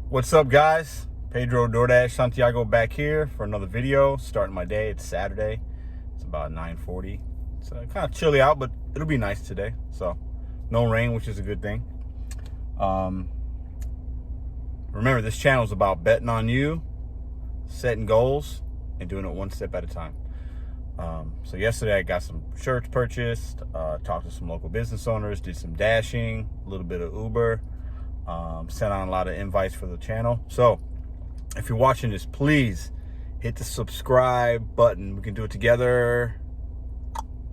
What's up, guys? Pedro DoorDash Santiago back here for another video. Starting my day. It's Saturday. It's about 9:40. It's kind of chilly out, but it'll be nice today. So no rain, which is a good thing. Remember, this channel is about betting on you, setting goals, and doing it one step at a time. So yesterday I got some shirts purchased, talked to some local business owners, did some dashing, a little bit of Uber, sent on a lot of invites for the channel. So if you're watching this, please hit the subscribe button. We can do it together.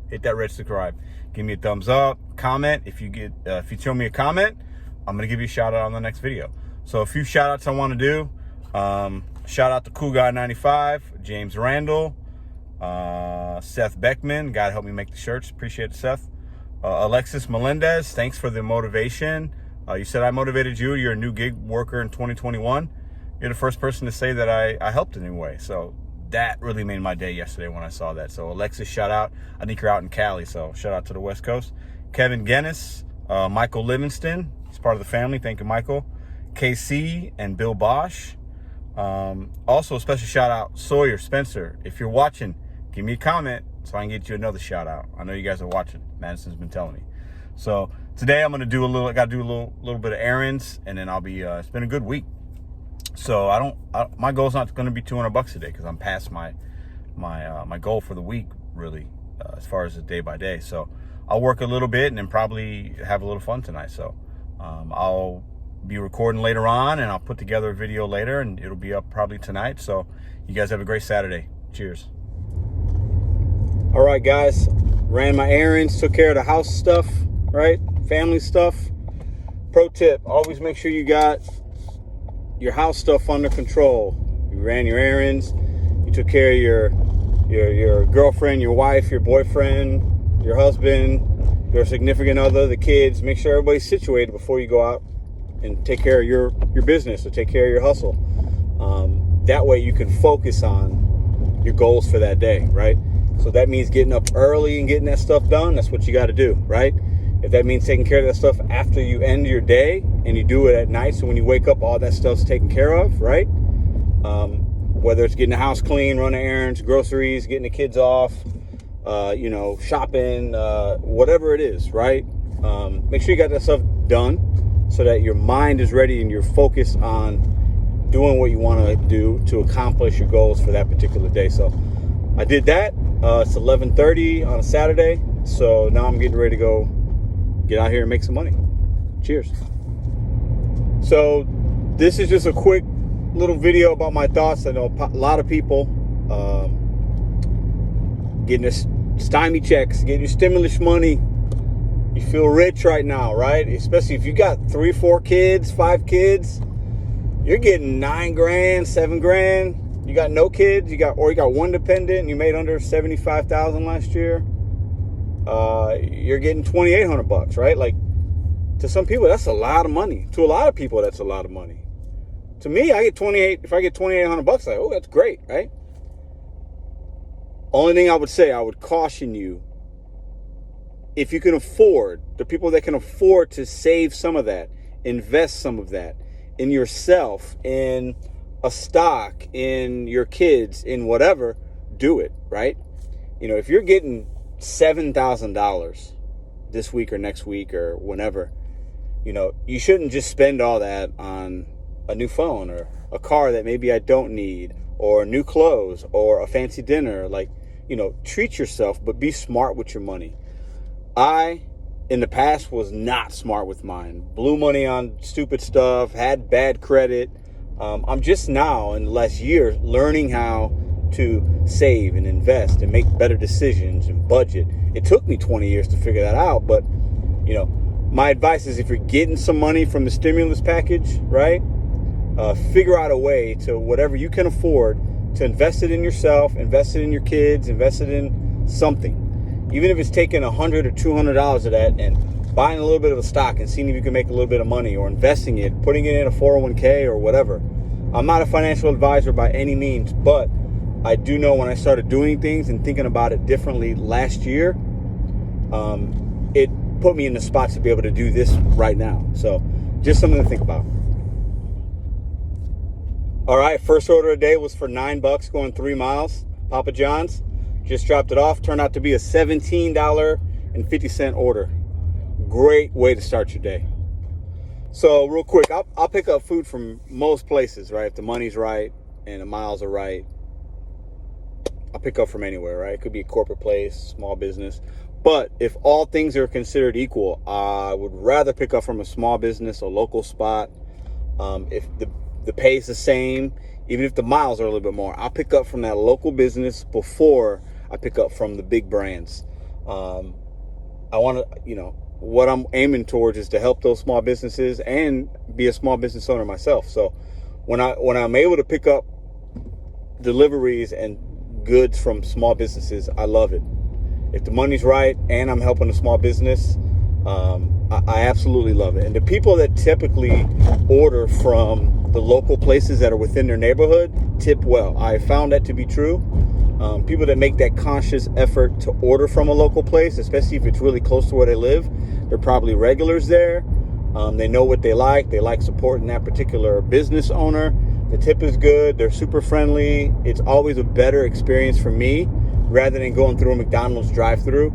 Hit that red subscribe. Give me a thumbs up, comment. If you show me a comment, I'm gonna give you a shout out on the next video. So a few shout outs I want to do. Shout out to Cool Guy 95, James Randall, Seth Beckman, guy to help me make the shirts. Appreciate it, Seth. Alexis Melendez, thanks for the motivation. You said I motivated you. You're a new gig worker in 2021. You're the first person to say that I helped in any way. So that really made my day yesterday when I saw that. So Alexis, shout out. I think you're out in Cali, so shout out to the West Coast. Kevin Guinness, Michael Livingston, he's part of the family. Thank you, Michael. KC and Bill Bosch. Also a special shout out, Sawyer Spencer. If you're watching, give me a comment so I can get you another shout out. I know you guys are watching. Madison's been telling me. So today I'm gonna do I gotta do a little bit of errands, and then I'll be. It's been a good week, so my goal's not gonna be $200 today because I'm past my goal for the week really, as far as the day by day. So I'll work a little bit and then probably have a little fun tonight. So I'll be recording later on, and I'll put together a video later, and it'll be up probably tonight. So you guys have a great Saturday. Cheers. All right, guys, ran my errands, took care of the house stuff, right? Family stuff. Pro tip, always make sure you got your house stuff under control. You ran your errands, you took care of your girlfriend, your wife, your boyfriend, your husband, your significant other, the kids. Make sure everybody's situated before you go out and take care of your business or take care of your hustle. That way you can focus on your goals for that day, right? So that means getting up early and getting that stuff done. That's what you got to do, right? If that means taking care of that stuff after you end your day and you do it at night, so when you wake up, all that stuff's taken care of, right? Whether it's getting the house clean, running errands, groceries, getting the kids off, shopping, whatever it is, right? Make sure you got that stuff done so that your mind is ready and you're focused on doing what you want to do to accomplish your goals for that particular day. So I did that. It's 11:30 on a Saturday, so now I'm getting ready to go get out here and make some money. Cheers. So this is just a quick little video about my thoughts. I know a lot of people getting this stymie checks, getting your stimulus money. You feel rich right now, right? Especially if you got 3, 4 kids, 5 kids, you're getting $9 grand, $7 grand. You got no kids, you got one dependent, and you made under $75,000 last year. You're getting $2,800, right? Like, to some people, that's a lot of money. To a lot of people, that's a lot of money. To me, if I get $2,800, like, oh, that's great, right? Only thing I would say, I would caution you, if you can afford, the people that can afford to save some of that, invest some of that in yourself, in a stock, in your kids, in whatever, do it, right? If you're getting $7,000 this week or next week or whenever, you shouldn't just spend all that on a new phone or a car that maybe I don't need, or new clothes or a fancy dinner. Like, treat yourself, but be smart with your money. I, in the past, was not smart with mine. Blew money on stupid stuff, had bad credit. I'm just now, in the last year, learning how to save and invest and make better decisions and budget. It took me 20 years to figure that out, but, my advice is, if you're getting some money from the stimulus package, right, figure out a way to, whatever you can afford, to invest it in yourself, invest it in your kids, invest it in something. Even if it's taking $100 or $200 of that and buying a little bit of a stock and seeing if you can make a little bit of money, or investing it, putting it in a 401k or whatever. I'm not a financial advisor by any means, but I do know when I started doing things and thinking about it differently last year, it put me in the spot to be able to do this right now. So just something to think about. All right, first order of the day was for $9 going 3 miles. Papa John's. Just dropped it off. Turned out to be a $17.50 order. Great way to start your day. So real quick, I'll pick up food from most places, right? If the money's right and the miles are right, I'll pick up from anywhere, right? It could be a corporate place, small business. But if all things are considered equal, I would rather pick up from a small business, a local spot. If the pay is the same, even if the miles are a little bit more, I'll pick up from that local business before I pick up from the big brands. I want to, what I'm aiming towards is to help those small businesses and be a small business owner myself. So when I'm able to pick up deliveries and goods from small businesses, I love it. If the money's right and I'm helping a small business, I absolutely love it. And the people that typically order from the local places that are within their neighborhood tip well. I found that to be true. People that make that conscious effort to order from a local place, especially if it's really close to where they live, they're probably regulars there. They know what they like. They like supporting that particular business owner. The tip is good. They're super friendly. It's always a better experience for me rather than going through a McDonald's drive-through.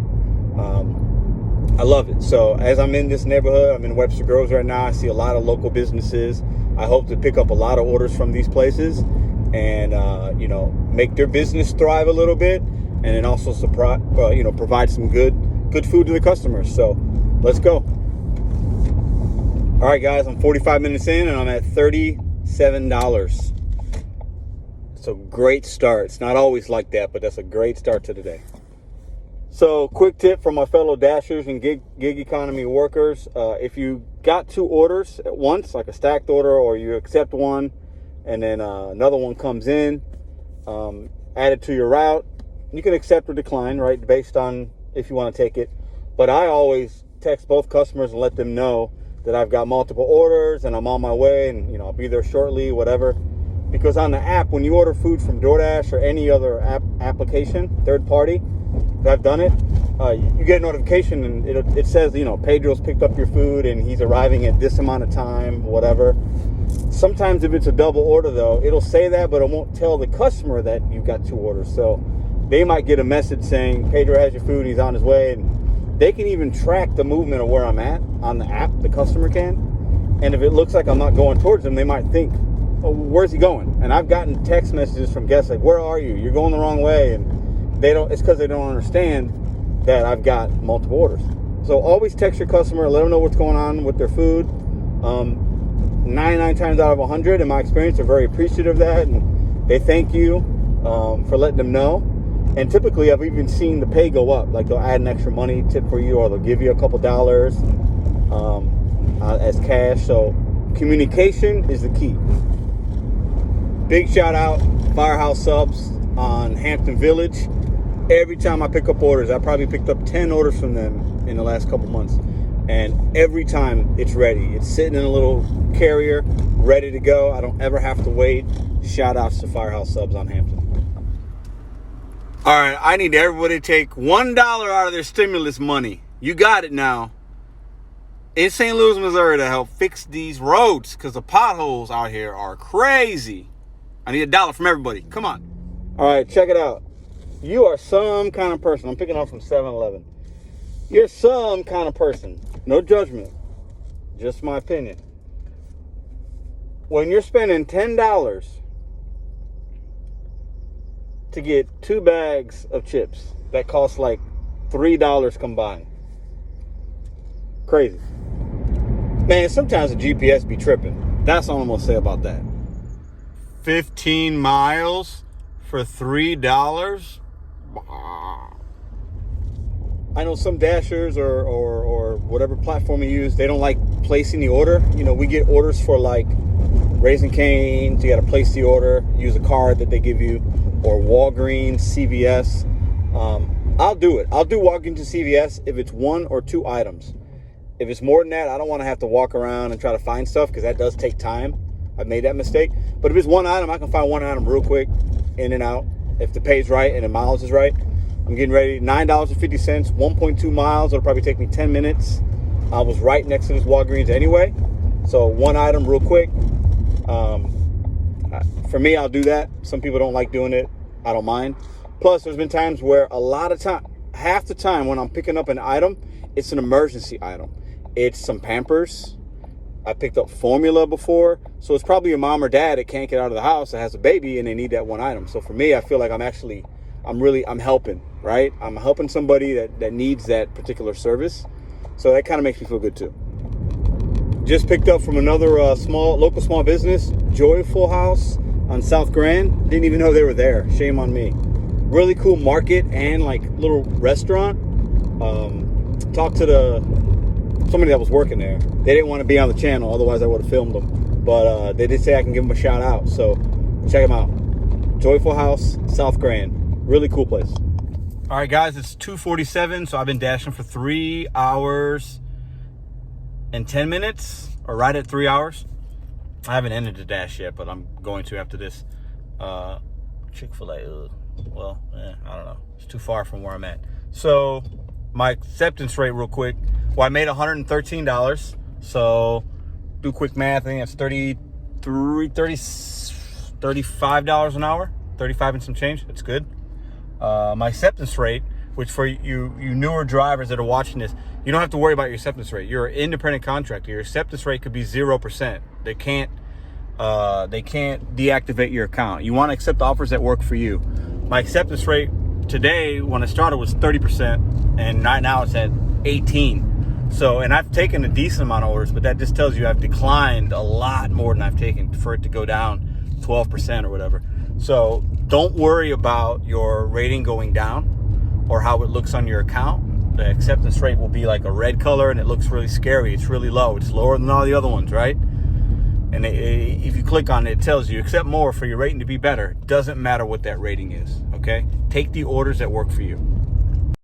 I love it. So as I'm in this neighborhood, I'm in Webster Groves right now. I see a lot of local businesses. I hope to pick up a lot of orders from these places and, make their business thrive a little bit, and then also provide some good food to the customers. So let's go. All right, guys, I'm 45 minutes in and I'm at $37. It's a great start. It's not always like that, but that's a great start to the day. So quick tip for my fellow dashers and gig economy workers. If you got 2 orders at once, like a stacked order, or you accept one and then another one comes in, add it to your route, you can accept or decline, right, based on if you want to take it. But I always text both customers and let them know that I've got multiple orders and I'm on my way and, I'll be there shortly, whatever. Because on the app, when you order food from DoorDash or any other application, third party, I've done it, you get a notification and it says, Pedro's picked up your food and he's arriving at this amount of time, whatever. Sometimes if it's a double order, though, it'll say that, but it won't tell the customer that you've got 2 orders. So they might get a message saying, Pedro has your food, he's on his way. And they can even track the movement of where I'm at on the app, the customer can. And if it looks like I'm not going towards them, they might think, oh, where's he going? And I've gotten text messages from guests like, where are you? You're going the wrong way. And it's because they don't understand that I've got multiple orders. So always text your customer, let them know what's going on with their food. 99 times out of 100, in my experience, they're very appreciative of that, and they thank you for letting them know. And typically, I've even seen the pay go up. Like they'll add an extra money tip for you, or they'll give you a couple dollars as cash. So communication is the key. Big shout out, Firehouse Subs on Hampton Village. Every time I pick up orders, I probably picked up 10 orders from them in the last couple months. And every time it's ready. It's sitting in a little carrier, ready to go. I don't ever have to wait. Shout outs to Firehouse Subs on Hampton. All right, I need everybody to take $1 out of their stimulus money. You got it now. In St. Louis, Missouri, to help fix these roads, because the potholes out here are crazy. I need $1 from everybody. Come on. All right, check it out. You are some kind of person. I'm picking up from 7-Eleven. You're some kind of person. No judgment. Just my opinion. When you're spending $10 to get 2 bags of chips that cost like $3 combined. Crazy. Man, sometimes the GPS be tripping. That's all I'm going to say about that. 15 miles for $3? I know some dashers or whatever platform you use, they don't like placing the order. We get orders for like Raising Cane's. You got to place the order, use a card that they give you, or Walgreens, CVS. I'll do it. I'll do Walgreens to CVS if it's 1 or 2 items. If it's more than that, I don't want to have to walk around and try to find stuff because that does take time. I've made that mistake. But if it's 1 item, I can find 1 item real quick, in and out. If the pay's right and the miles is right. I'm getting ready, $9.50, 1.2 miles. It'll probably take me 10 minutes. I was right next to this Walgreens anyway. So 1 item real quick. For me, I'll do that. Some people don't like doing it. I don't mind. Plus, there's been times where half the time when I'm picking up an item, it's an emergency item. It's some Pampers. I picked up formula before. So it's probably a mom or dad that can't get out of the house that has a baby and they need that one item. So for me, I feel like I'm helping, right? I'm helping somebody that needs that particular service. So that kind of makes me feel good too. Just picked up from another local small business, Joyful House on South Grand. Didn't even know they were there. Shame on me. Really cool market and like little restaurant. Talked to somebody that was working there. They didn't want to be on the channel, otherwise I would have filmed them. But they did say I can give them a shout out. So check them out. Joyful House, South Grand. Really cool place. All right, guys, it's 2:47, so I've been dashing for 3 hours and 10 minutes, or right at 3 hours. I haven't ended the dash yet, but I'm going to after this. Chick-fil-A, I don't know. It's too far from where I'm at. So my acceptance rate real quick. Well, I made $113. So do quick math. I think that's $35 an hour. 35 and some change. That's good. My acceptance rate, which for you newer drivers that are watching this, you don't have to worry about your acceptance rate. You're an independent contractor. Your acceptance rate could be 0%. They can't deactivate your account. You want to accept offers that work for you. My acceptance rate today, when I started, was 30%, and right now it's at 18%. So, and I've taken a decent amount of orders, but that just tells you I've declined a lot more than I've taken for it to go down 12% or whatever. So don't worry about your rating going down or how it looks on your account. The acceptance rate will be like a red color and it looks really scary. It's really low. It's lower than all the other ones, right? And if you click on it, it tells you accept more for your rating to be better. Doesn't matter what that rating is, okay? Take the orders that work for you.